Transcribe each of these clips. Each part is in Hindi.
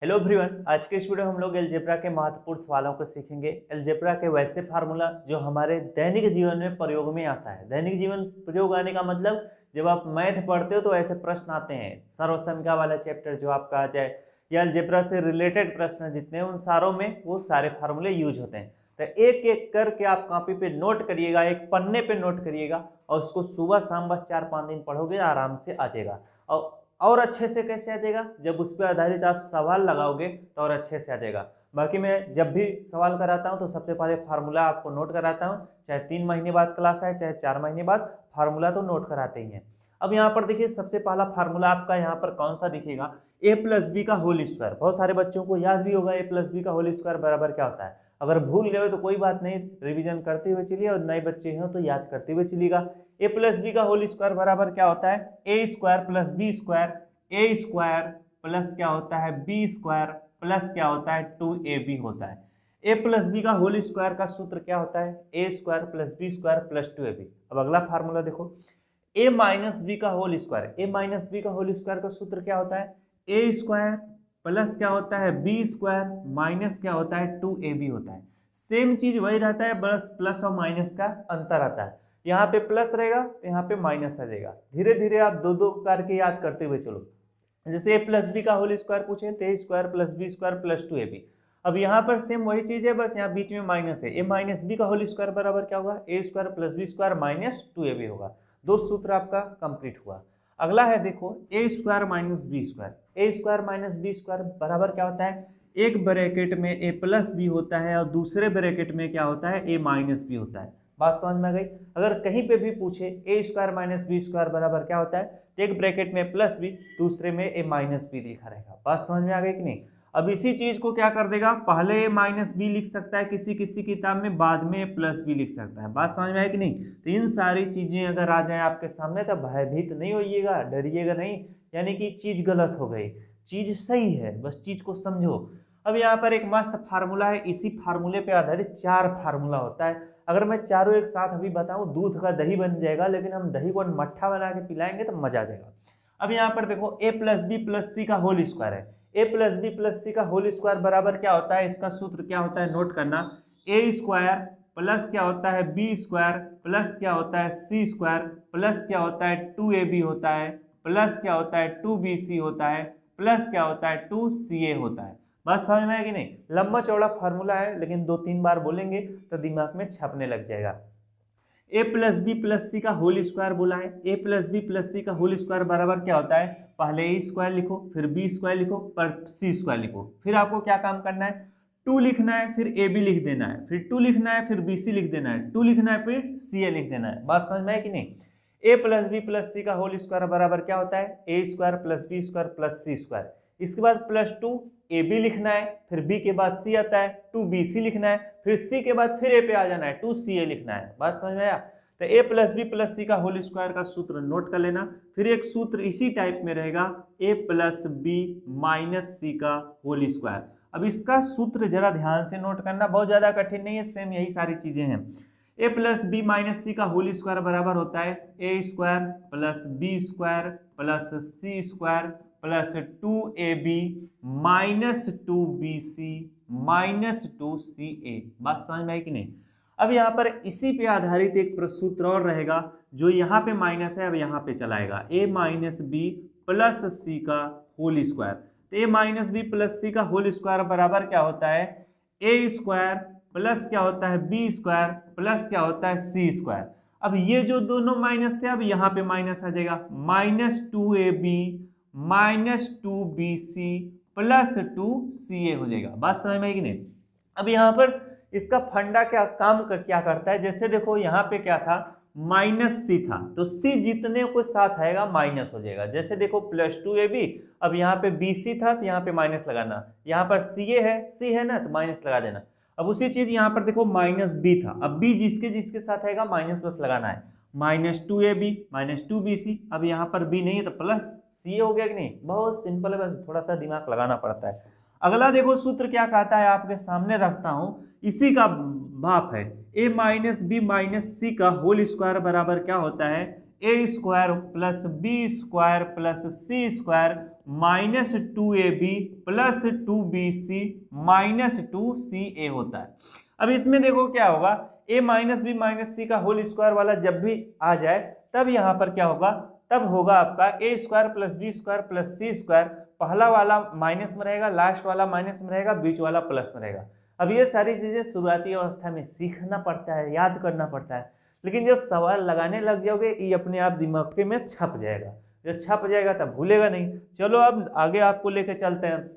हेलो एवरीवन, आज के इस वीडियो में हम लोग अलजेब्रा के महत्वपूर्ण सवालों को सीखेंगे। अलजेब्रा के वैसे फार्मूला जो हमारे दैनिक जीवन में प्रयोग में आता है। दैनिक जीवन प्रयोग आने का मतलब जब आप मैथ पढ़ते हो तो ऐसे प्रश्न आते हैं। सर्वसंख्या वाला चैप्टर जो आपका आ जाए या अलजेब्रा से रिलेटेड प्रश्न जितने हैं उन सारों में वो सारे फार्मूले यूज होते हैं। तो एक एक करके आप कॉपी पे नोट करिएगा, एक पन्ने पे नोट करिएगा और उसको सुबह शाम बस 4-5 दिन पढ़ोगे आराम से आ जाएगा। और अच्छे से कैसे आ जाएगा, जब उस पर आधारित आप सवाल लगाओगे तो और अच्छे से आ जाएगा। बाकी मैं जब भी सवाल कराता हूं तो सबसे पहले फार्मूला आपको नोट कराता हूं, चाहे 3 महीने बाद क्लास है चाहे 4 महीने बाद, फार्मूला तो नोट कराते ही हैं। अब यहाँ पर देखिए सबसे पहला फार्मूला आपका यहाँ पर कौन सा दिखेगा, ए प्लस बी का होल स्क्वायर। बहुत सारे बच्चों को याद भी होगा ए प्लस बी का होल स्क्वायर बराबर क्या होता है। अगर भूल गए तो कोई बात नहीं, रिवीजन करते हुए चलिए और नए बच्चे हैं तो याद करते हुए चलिएगा। ए प्लस बी का होल स्क्वायर बराबर क्या होता है, A square plus B square, A square plus क्या होता है बी स्क्वायर प्लस क्या होता है 2ab होता है। ए प्लस बी का होल स्क्वायर का सूत्र क्या होता है, A square plus B square plus 2ab। अब अगला फार्मूला देखो, ए माइनस बी का whole square, A minus B का होल स्क्वायर का सूत्र क्या होता है, ए स्क्वायर प्लस क्या होता है बी स्क्वायर माइनस क्या होता है 2ab होता है। सेम चीज वही रहता है, बस प्लस और माइनस का अंतर आता है। यहाँ पे प्लस रहेगा तो यहाँ पे माइनस आ जाएगा। धीरे धीरे आप दो दो करके याद करते हुए चलो। जैसे ए प्लस बी का होल स्क्वायर पूछे तो A square plus B square plus 2ab। अब यहाँ पर सेम वही चीज है, बस यहाँ बीच में माइनस है। ए माइनस बी का होल स्क्वायर बराबर क्या होगा, A square plus B square minus 2ab होगा। दो सूत्र आपका कंप्लीट हुआ। अगला है देखो ए स्क्वायर माइनस बी स्क्वायर, ए स्क्वायर माइनस बी स्क्वायर बराबर क्या होता है, एक ब्रैकेट में ए प्लस बी होता है और दूसरे ब्रैकेट में क्या होता है ए माइनस बी होता है। बात समझ में आ गई। अगर कहीं पे भी पूछे ए स्क्वायर माइनस बी स्क्वायर बराबर क्या होता है, तो एक ब्रैकेट में प्लस बी दूसरे में ए माइनस बी लिखा रहेगा। बात समझ में आ गई कि नहीं। अब इसी चीज को क्या कर देगा, पहले ए माइनस बी लिख सकता है किसी किसी किताब में, बाद में ए प्लस बी लिख सकता है। बात समझ में आई कि नहीं। तो इन सारी चीजें अगर आ जाए आपके सामने तो भयभीत नहीं होइएगा, डरिएगा नहीं, यानी कि चीज गलत हो गई, चीज सही है, बस चीज को समझो। अब यहाँ पर एक मस्त फार्मूला है, इसी फार्मूले पे आधारित 4 फार्मूला होता है। अगर मैं चारों एक साथ अभी बताऊं दूध का दही बन जाएगा, लेकिन हम दही को मट्ठा बना के पिलाएंगे तो मजा आ जाएगा। अब यहाँ पर देखो ए प्लस बी प्लस सी का होल स्क्वायर है, A plus B plus C का होल स्क्वायर बराबर क्या होता है, इसका सूत्र क्या होता है नोट करना, ए स्क्वायर प्लस क्या होता है बी स्क्वायर प्लस क्या होता है सी स्क्वायर प्लस क्या होता है 2ab होता है प्लस क्या होता है 2bc होता है प्लस क्या होता है 2ca होता है। बात समझ में है कि नहीं। लंबा चौड़ा फार्मूला है, लेकिन 2-3 बार बोलेंगे तो दिमाग में छपने लग जाएगा। ए प्लस बी प्लस सी का होल स्क्वायर बोला है, A plus B plus C का होल स्क्वायर बराबर क्या होता है, पहले ए स्क्वायर लिखो फिर बी स्क्वायर लिखो पर सी स्क्वायर लिखो। फिर आपको क्या काम करना है, 2 लिखना है फिर ए बी लिख देना है, फिर 2 लिखना है फिर बी सी लिख देना है, 2 लिखना है फिर सी ए लिख देना है। बात समझ में है कि नहीं। A plus B plus C का होल स्क्वायर बराबर क्या होता है, A square plus B square plus C square. इसके बाद प्लस 2 ए बी लिखना है, फिर बी के बाद सी आता है 2bc लिखना है, फिर सी के बाद फिर ए पे आ जाना है 2ca लिखना है। बात समझ में आया। तो ए प्लस बी प्लस सी का होल स्क्वायर का सूत्र नोट कर लेना। फिर एक सूत्र इसी टाइप में रहेगा, ए प्लस बी माइनस सी का होल स्क्वायर। अब इसका सूत्र जरा ध्यान से नोट करना, बहुत ज्यादा कठिन नहीं है, सेम यही सारी चीजें हैं। A plus B minus C का होल स्क्वायर बराबर होता है A square plus B square plus C square plus 2ab minus 2bc minus 2ca। बात समझ में आई कि नहीं। अब यहाँ पर इसी पे आधारित एक सूत्र और रहेगा, जो यहाँ पे माइनस है अब यहाँ पे चलाएगा, a minus B plus C का होल स्क्वायर। तो a minus B plus C का होल स्क्वायर बराबर क्या होता है, ए स्क्वायर प्लस क्या होता है बी स्क्वायर प्लस क्या होता है सी स्क्वायर। अब ये जो दोनों माइनस थे अब यहाँ पे माइनस आ जाएगा, minus 2ab minus 2bc plus 2ca हो जाएगा। बात समझ में आई कि नहीं। अब यहाँ पर इसका फंडा क्या क्या करता है, जैसे देखो यहाँ पे क्या था माइनस सी था, तो सी जितने को साथ आएगा माइनस हो जाएगा। जैसे देखो प्लस 2ab, अब यहाँ पे bc था तो यहाँ पे माइनस लगाना, यहाँ पर ca है c है ना तो माइनस लगा देना। अब उसी चीज यहाँ पर देखो माइनस b था, अब b जिसके जिसके साथ आएगा माइनस प्लस लगाना है, माइनस 2ab माइनस 2bc। अब यहाँ पर b नहीं है तो प्लस सी हो गया कि नहीं। बहुत सिंपल है, बस थोड़ा सा दिमाग लगाना पड़ता है। अगला देखो सूत्र क्या कहता है, आपके सामने रखता हूं, इसी का भाप है, A minus B minus C का होल स्क्वायर बराबर क्या होता है, A square plus B square plus C square minus 2ab plus 2bc minus 2ca होता है। अब इसमें देखो क्या होगा, a minus B minus C का होल स्क्वायर वाला जब भी आ जाए तब यहाँ पर क्या होगा, तब होगा आपका A square plus B square plus C square, पहला वाला माइनस में रहेगा, लास्ट वाला माइनस में रहेगा, बीच वाला प्लस में रहेगा। अब ये सारी चीजें शुरुआती अवस्था में सीखना पड़ता है, याद करना पड़ता है, लेकिन जब सवाल लगाने लग जाओगे ये अपने आप दिमाग के में छप जाएगा, जब छप जाएगा तब भूलेगा नहीं। चलो अब आगे आपको लेके चलते हैं।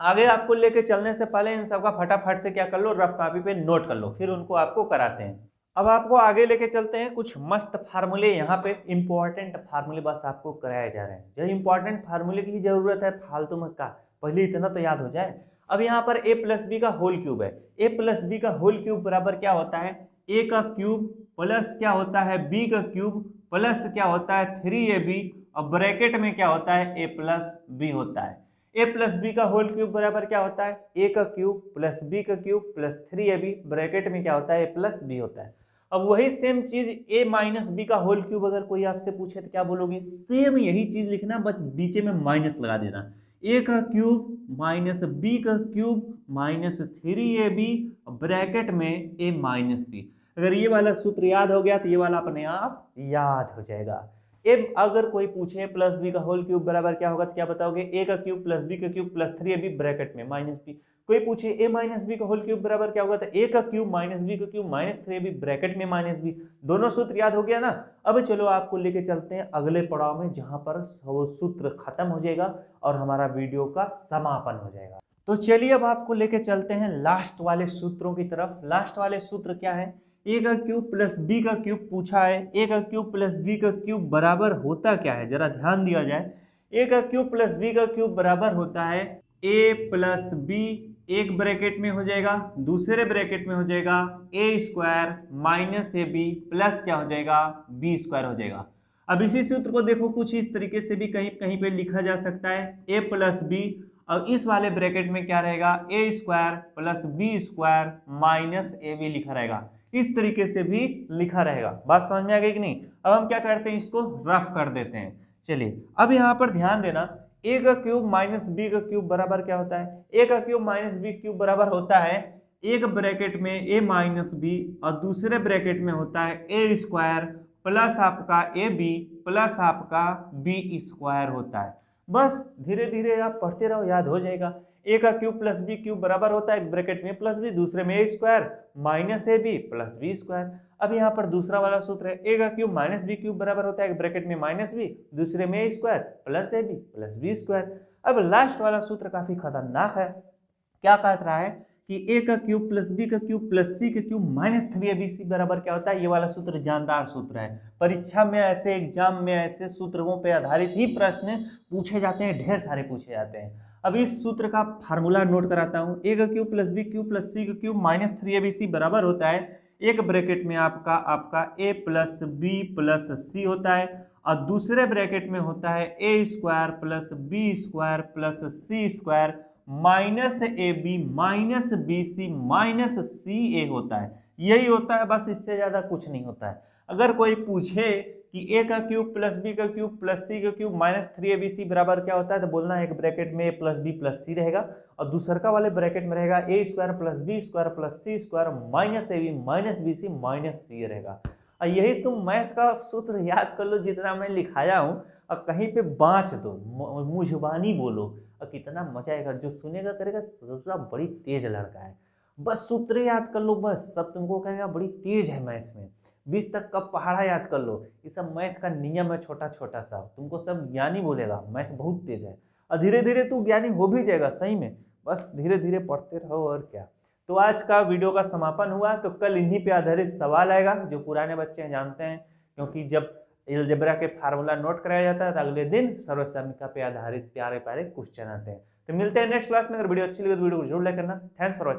आगे आपको लेके चलने से पहले इन सबका फटाफट से क्या कर लो, रफ कॉपी पे नोट कर लो, फिर उनको आपको कराते हैं। अब आपको आगे लेके चलते हैं, कुछ मस्त फार्मूले यहाँ पे इंपॉर्टेंट फार्मूले बस आपको कराए जा रहे हैं। जो इंपॉर्टेंट फार्मूले की जरूरत है, फालतू में का पहले इतना तो याद हो जाए। अब यहाँ पर a प्लस बी का होल क्यूब है, a प्लस बी का होल क्यूब बराबर क्या होता है, a का क्यूब प्लस क्या होता है b का क्यूब प्लस क्या होता है 3ab और ब्रैकेट में क्या होता है a प्लस b होता है। a प्लस बी का होल क्यूब बराबर क्या होता है, a का क्यूब प्लस b का क्यूब प्लस 3ab ब्रैकेट में क्या होता है a प्लस b होता है। अब वही सेम चीज a माइनस बी का होल क्यूब अगर कोई आपसे पूछे तो क्या बोलोगे, सेम यही चीज लिखना, बस बीच में माइनस लगा देना, a का क्यूब माइनस b का क्यूब माइनस 3ab ब्रैकेट में a माइनस b। अगर ये वाला सूत्र याद हो गया तो ये वाला अपने आप याद हो जाएगा। अब अगर कोई पूछे प्लस बी का होल क्यूब बराबर क्या होगा तो क्या बताओगे, a का क्यूब प्लस b का क्यूब प्लस 3ab ब्रैकेट में माइनस b। कोई पूछे a माइनस बी का होल क्यूब बराबर क्या होगा तो a का क्यूब माइनस b का क्यूब माइनस 3ab ब्रैकेट में माइनस b। दोनों सूत्र याद हो गया ना। अब चलो आपको लेके चलते हैं अगले पड़ाव में, जहां पर सूत्र खत्म हो जाएगा और हमारा वीडियो का समापन हो जाएगा। तो चलिए अब आपको लेके चलते हैं लास्ट वाले सूत्रों की तरफ। लास्ट वाले सूत्र क्या है, a का क्यूब प्लस b का क्यूब पूछा है, a का क्यूब प्लस b का क्यूब बराबर होता क्या है, जरा ध्यान दिया जाए। a का क्यूब प्लस b का क्यूब बराबर होता है a प्लस b, एक ब्रैकेट में हो जाएगा, दूसरे ब्रैकेट में हो जाएगा a square minus ab plus क्या हो जाएगा b स्क्वायर हो जाएगा। अब इसी सूत्र को देखो कुछ इस तरीके से भी कहीं कहीं पे लिखा जा सकता है, a प्लस b और इस वाले ब्रैकेट में क्या रहेगा a square plus b square minus ab लिखा रहेगा। इस तरीके से भी लिखा रहेगा। बात समझ में आ गई कि नहीं। अब हम क्या करते हैं, इसको रफ कर देते हैं। चलिए अब यहाँ पर ध्यान देना, a का क्यूब माइनस b का क्यूब बराबर क्या होता है, a का क्यूब माइनस b क्यूब बराबर होता है एक ब्रैकेट में a माइनस b और दूसरे ब्रैकेट में होता है a स्क्वायर प्लस आपका ab प्लस आपका b स्क्वायर होता है। बस धीरे धीरे आप पढ़ते रहो, याद हो जाएगा। a का क्यूब प्लस b क्यूब बराबर होता है एक ब्रैकेट में प्लस b, दूसरे में a square minus ab plus b square. अब यहाँ पर दूसरा वाला सूत्र है, a का क्यूब माइनस b क्यूब बराबर होता है एक ब्रैकेट में माइनस b, दूसरे में a square plus ab plus b square. अब लास्ट वाला सूत्र काफी खतरनाक है। क्या कह रहा है कि a का क्यूब प्लस b का क्यूब प्लस c का क्यूब माइनस 3abc बराबर क्या होता है। ये वाला सूत्र जानदार सूत्र है, परीक्षा में ऐसे एग्जाम में ऐसे सूत्रों पे आधारित ही प्रश्न पूछे जाते हैं, ढेर सारे पूछे जाते हैं। अब इस सूत्र का फार्मूला नोट कराता हूँ, a का cube plus b cube plus c का क्यूब माइनस 3abc बराबर होता है एक ब्रैकेट में आपका a plus b plus c होता है और दूसरे ब्रैकेट में होता है a square plus b square plus c square minus ab minus bc minus ca होता है। यही होता है, बस इससे ज्यादा कुछ नहीं होता है। अगर कोई पूछे कि a का क्यूब प्लस b का क्यूब प्लस c का क्यूब माइनस 3abc बराबर क्या होता है तो बोलना है एक ब्रैकेट में a plus b plus c रहेगा और दूसरका वाले ब्रैकेट में रहेगा a square plus b square plus c square minus ab minus bc minus c रहेगा। और यही तुम मैथ का सूत्र याद कर लो जितना मैं लिखाया हूँ, और कहीं पे बाँच दो, मुझबानी बोलो और कितना मजा आएगा। जो सुनेगा करेगा सोचना बड़ी तेज लड़का है, बस सूत्र याद कर लो, बस सब तुमको कहेगा बड़ी तेज है मैथ में। 20 तक का पहाड़ा याद कर लो, ये सब मैथ का नियम है छोटा छोटा सा, तुमको सब ज्ञानी बोलेगा, मैथ बहुत तेज है और धीरे धीरे तू ज्ञानी हो भी जाएगा सही में, बस धीरे धीरे पढ़ते रहो और क्या। तो आज का वीडियो का समापन हुआ, तो कल इन्हीं पे आधारित सवाल आएगा जो पुराने बच्चे जानते हैं, क्योंकि जब अलजेब्रा के फार्मूला नोट कराया जाता है तो अगले दिन सर्वसमीक्षा पे आधारित प्यारे प्यारे क्वेश्चन आते हैं। तो मिलते हैं नेक्स्ट क्लास में। अगर वीडियो अच्छी लगे तो वीडियो को जरूर लाइक करना। Thanks for watching.